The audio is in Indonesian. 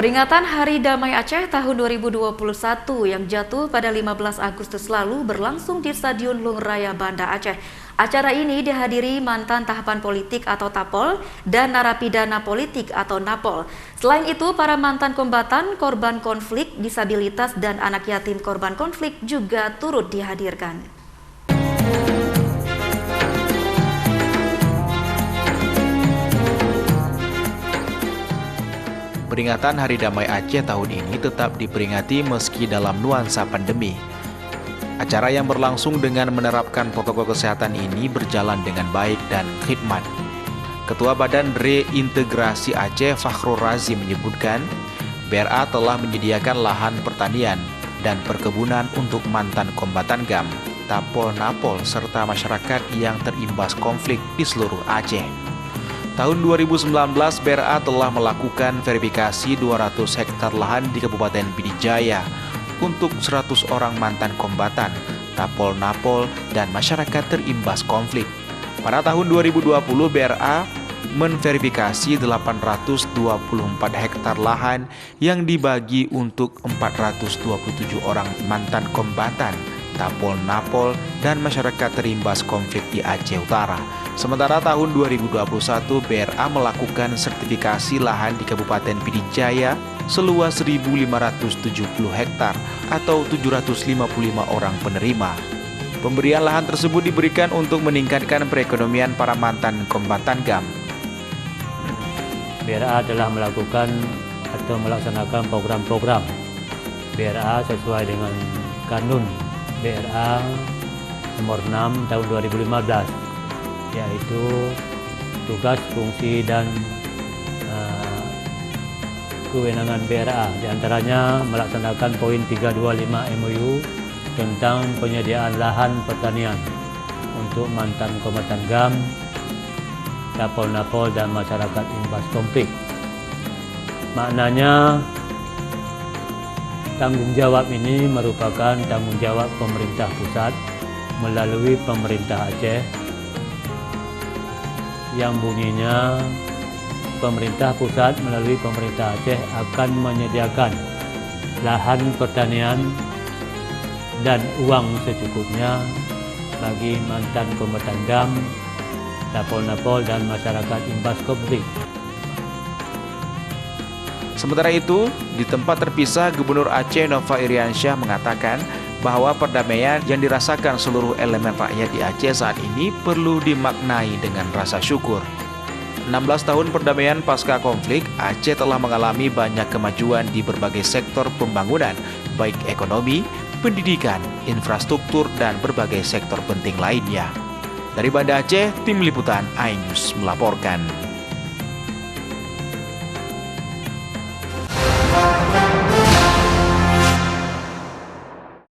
Peringatan Hari Damai Aceh tahun 2021 yang jatuh pada 15 Agustus lalu berlangsung di Stadion Luhur Raya Banda Aceh. Acara ini dihadiri mantan tahapan politik atau TAPOL dan narapidana politik atau NAPOL. Selain itu, para mantan kombatan, korban konflik, disabilitas, dan anak yatim korban konflik juga turut dihadirkan. Peringatan Hari Damai Aceh tahun ini tetap diperingati meski dalam nuansa pandemi. Acara yang berlangsung dengan menerapkan protokol kesehatan ini berjalan dengan baik dan khidmat. Ketua Badan Reintegrasi Aceh Fakhrul Razi menyebutkan, BRA telah menyediakan lahan pertanian dan perkebunan untuk mantan kombatan GAM, TAPOL, NAPOL, serta masyarakat yang terimbas konflik di seluruh Aceh. Tahun 2019, BRA telah melakukan verifikasi 200 hektar lahan di Kabupaten Pidijaya untuk 100 orang mantan kombatan, TAPOL, NAPOL, dan masyarakat terimbas konflik. Pada tahun 2020, BRA menverifikasi 824 hektar lahan yang dibagi untuk 427 orang mantan kombatan, TAPOL, NAPOL, dan masyarakat terimbas konflik di Aceh Utara. Sementara tahun 2021, BRA melakukan sertifikasi lahan di Kabupaten Pidijaya seluas 1.570 hektar atau 755 orang penerima. Pemberian lahan tersebut diberikan untuk meningkatkan perekonomian para mantan kombatan GAM. BRA telah melakukan atau melaksanakan program-program BRA sesuai dengan Kanun BRA nomor 6 tahun 2015, yaitu tugas, fungsi, dan kewenangan BRA, diantaranya melaksanakan poin 325 MOU tentang penyediaan lahan pertanian untuk mantan kombatan GAM, TAPOL, NAPOL, dan masyarakat imbas konflik. Maknanya, tanggung jawab ini merupakan tanggung jawab pemerintah pusat melalui pemerintah Aceh, yang bunyinya pemerintah pusat melalui pemerintah Aceh akan menyediakan lahan pertanian dan uang secukupnya bagi mantan kombatan GAM, TAPOL, NAPOL, dan masyarakat imbas konflik. Sementara itu, di tempat terpisah, Gubernur Aceh Nova Iriansyah mengatakan bahwa perdamaian yang dirasakan seluruh elemen rakyat di Aceh saat ini perlu dimaknai dengan rasa syukur. 16 tahun perdamaian pasca konflik, Aceh telah mengalami banyak kemajuan di berbagai sektor pembangunan, baik ekonomi, pendidikan, infrastruktur, dan berbagai sektor penting lainnya. Dari Banda Aceh, Tim Liputan iNews melaporkan.